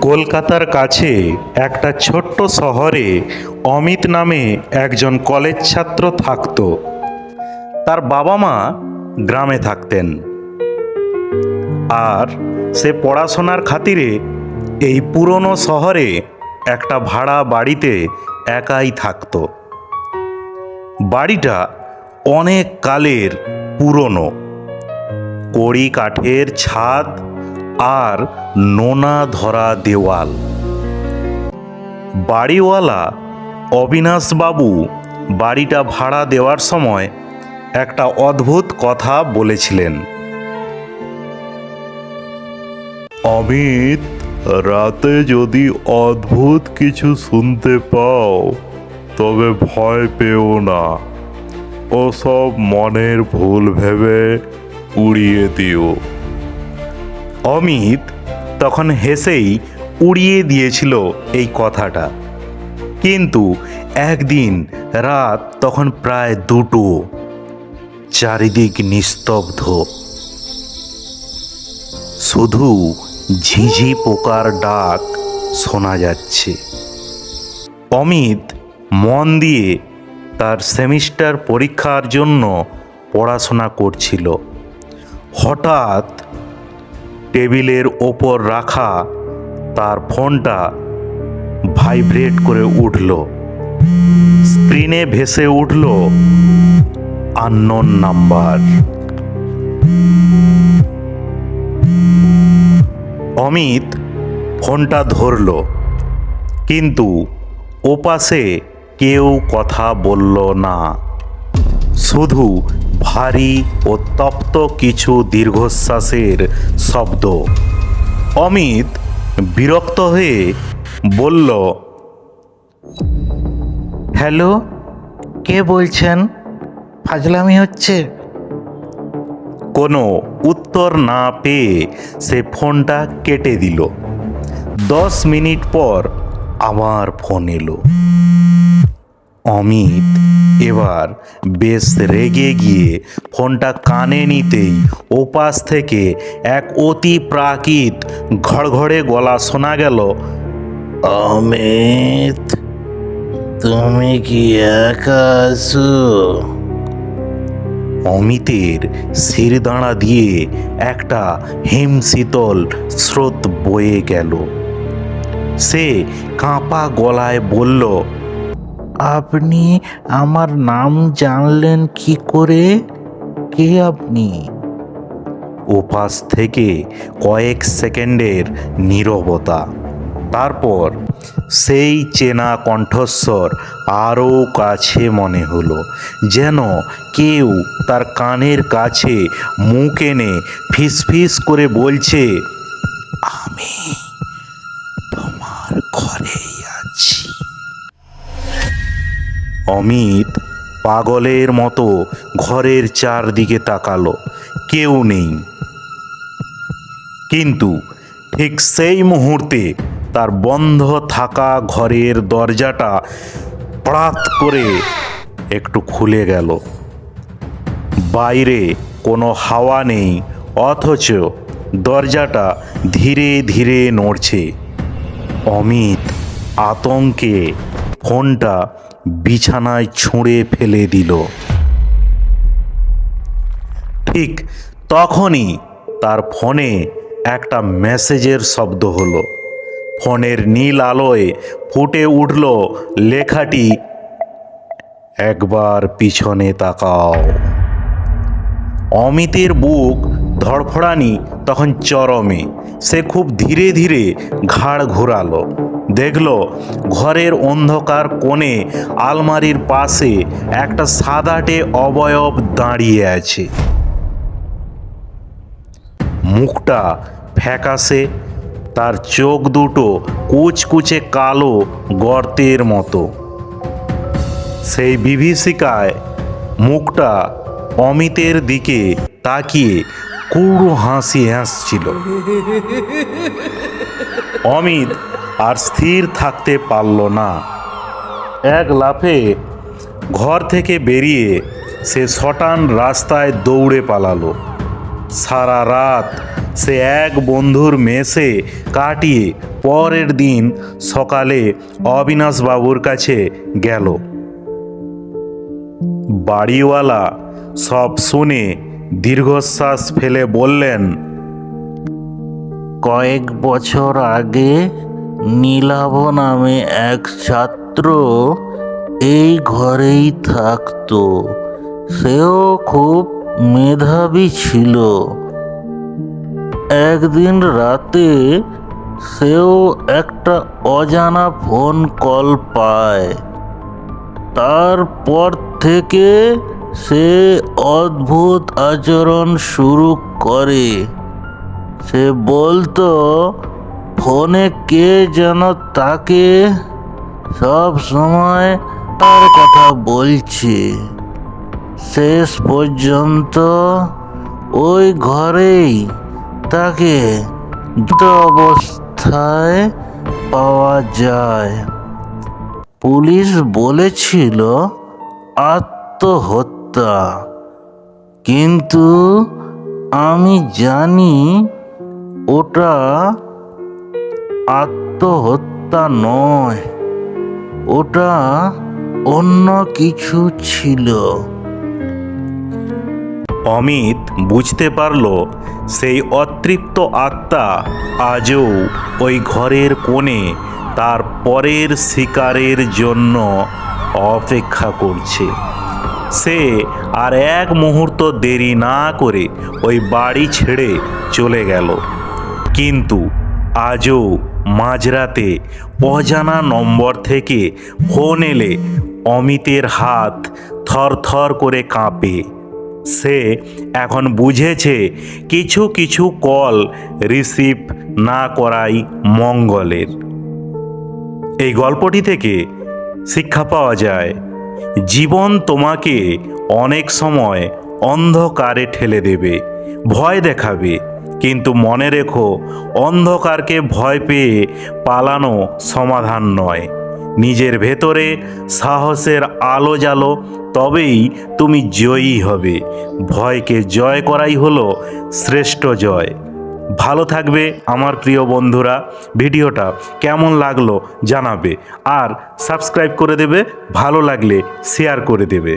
কলকাতার কাছে একটা ছোট্ট শহরে অমিত নামে একজন কলেজ ছাত্র থাকত। তার বাবা মা গ্রামে থাকতেন, আর সে পড়াশোনার খাতিরে এই পুরনো শহরে একটা ভাড়া বাড়িতে একাই থাকত। বাড়িটা অনেক কালের পুরনো, কড়ি কাঠের ছাদ আর নোনা ধরা দেওয়াল। বাড়িওয়ালা অবিনাশবাবু বাড়িটা ভাড়া দেওয়ার সময় একটা অদ্ভুত কথা বলেছিলেন। অমিত, রাতে যদি অদ্ভুত কিছু শুনতে পাও তবে ভয় পেও না, ওসব মনের ভুল ভেবে উড়িয়ে দিও। অমিত তখন হেসেই উড়িয়ে দিয়েছিল এই কথাটা। কিন্তু একদিন রাত তখন প্রায় 2টো, চারিদিক নিস্তব্ধ, শুধু ঝিঝি পোকার ডাক শোনা যাচ্ছে। অমিত মন দিয়ে তার সেমিস্টার পরীক্ষার জন্য পড়াশোনা করছিল। হঠাৎ টেবিলের ওপর রাখা তার ফোনটা ভাইব্রেট করে উঠল। স্ক্রিনে ভেসে উঠল আননোন নাম্বার। অমিত ফোনটা ধরল, কিন্তু ওপাশে কেউ কথা বলল না, শুধু ভারী ও তপ্ত কিছু দীর্ঘশ্বাসের শব্দ। অমিত বিরক্ত হয়ে বলল, হ্যালো, কে বলছেন? ফাজলামি হচ্ছে। কোনো উত্তর না পেয়ে সে ফোনটা কেটে দিল। 10 মিনিট পর আবার ফোন এলো। অমিত এবার বেশ রেগে গিয়ে ফোনটা কানে নিতেই ওপাশ থেকে এক অতি প্রাকৃত ঘড়ঘড়ে গলা শোনা গেল, অমিত, তুমি কি একা আছো? অমিতের শিরদাঁড়া দিয়ে একটা হিমশীতল স্রোত বয়ে গেল। সে কাঁপা গলায় বলল, আপনি আমার নাম জানলেন কি করে? কে আপনি? ওপাশ থেকে কয়েক সেকেন্ডের নীরবতা। তারপর সেই চেনা কণ্ঠস্বর আরও কাছে মনে হলো, যেন কেউ তার কানের কাছে মুখ এনে ফিসফিস করে বলছে, আমি তোমার ঘরেই আছি। অমিত পাগলের মতো ঘরের চারদিকে তাকালো, কেউ নেই। কিন্তু ঠিক সেই মুহূর্তে তার বন্ধ থাকা ঘরের দরজাটা পড়াত করে একটু খুলে গেল। বাইরে কোনো হাওয়া নেই, অথচ দরজাটা ধীরে ধীরে নড়ছে। অমিত আতঙ্কে ফোনটা বিছানায় ছুঁড়ে ফেলে দিল। ঠিক তখনই তার ফোনে একটা মেসেজের শব্দ হলো। ফোনের নীল আলোয় ফুটে উঠল লেখাটি, একবার পিছনে তাকাও। অমিতের বুক ধড়ফড়ানি তখন চরমে। সে খুব ধীরে ধীরে ঘাড় ঘোরালো। দেখল ঘরের অন্ধকার কোণে আলমারির পাশে একটা সাদাটে অবয়ব দাঁড়িয়ে আছে। মুখটা ফ্যাকাশে, তার চোখ দুটো কুচকুচে কালো গর্তের মতো। সেই বিভীষিকায় মুখটা অমিতের দিকে তাকিয়ে কুড়ো হাসি হাসছিল। অমিত আর স্থির থাকতে পারল না। এক লাফে ঘর থেকে বেরিয়ে সে শটান রাস্তায় দৌড়ে পালালো। সারা রাত সে এক বন্ধুর মেসে কাটিয়ে পরের দিন সকালে অবিনাশবাবুর কাছে গেল। বাড়িওয়ালা সব শুনে দীর্ঘশ্বাস ফেলে বললেন, কয়েক বছর আগে নীলাভ নামে এক ছাত্র এই ঘরেই থাকতো। সেও খুব মেধাবী ছিল। একদিন রাতে সেও একটা অজানা ফোন কল পায়। তারপর থেকে সে অদ্ভুত আচরণ শুরু করে। সে বলতো ফোনে কে যেন তাকে সব সময় তার কথা বলছে। শেষ পর্যন্ত ওই ঘরেই তাকে মৃত অবস্থায় পাওয়া যায়। পুলিশ বলেছিল আত্মহত্যা, কিন্তু আমি জানি ওটা আত্মহত্যা নয়, ওটা অন্য কিছু ছিল। অমিত বুঝতে পারল সেই অতৃপ্ত আত্মা আজও ওই ঘরের কোণে তার পরের শিকারের জন্য অপেক্ষা করছে। সে আর এক মুহূর্ত দেরি না করে ওই বাড়ি ছেড়ে চলে গেল। কিন্তু আজও মাঝরাতে অজানা নম্বর থেকে ফোন এলে অমিতের হাত থরথর করে কাঁপে। সে এখন বুঝেছে কিছু কিছু কল রিসিভ না করাই মঙ্গলের। এই গল্পটি থেকে শিক্ষা পাওয়া যায়, জীবন তোমাকে অনেক সময় অন্ধকারে ঠেলে দেবে, ভয় দেখাবে, কিন্তু মনে রেখো অন্ধকারকে ভয় পেয়ে পালানো সমাধান নয়। নিজের ভেতরে সাহসের আলো জ্বালো, তবেই তুমি জয়ী হবে। ভয়কে জয় করাই হলো শ্রেষ্ঠ জয়। ভালো থাকবে আমার প্রিয় বন্ধুরা। ভিডিওটা কেমন লাগলো জানাবে, আর সাবস্ক্রাইব করে দেবে, ভালো লাগলে শেয়ার করে দেবে।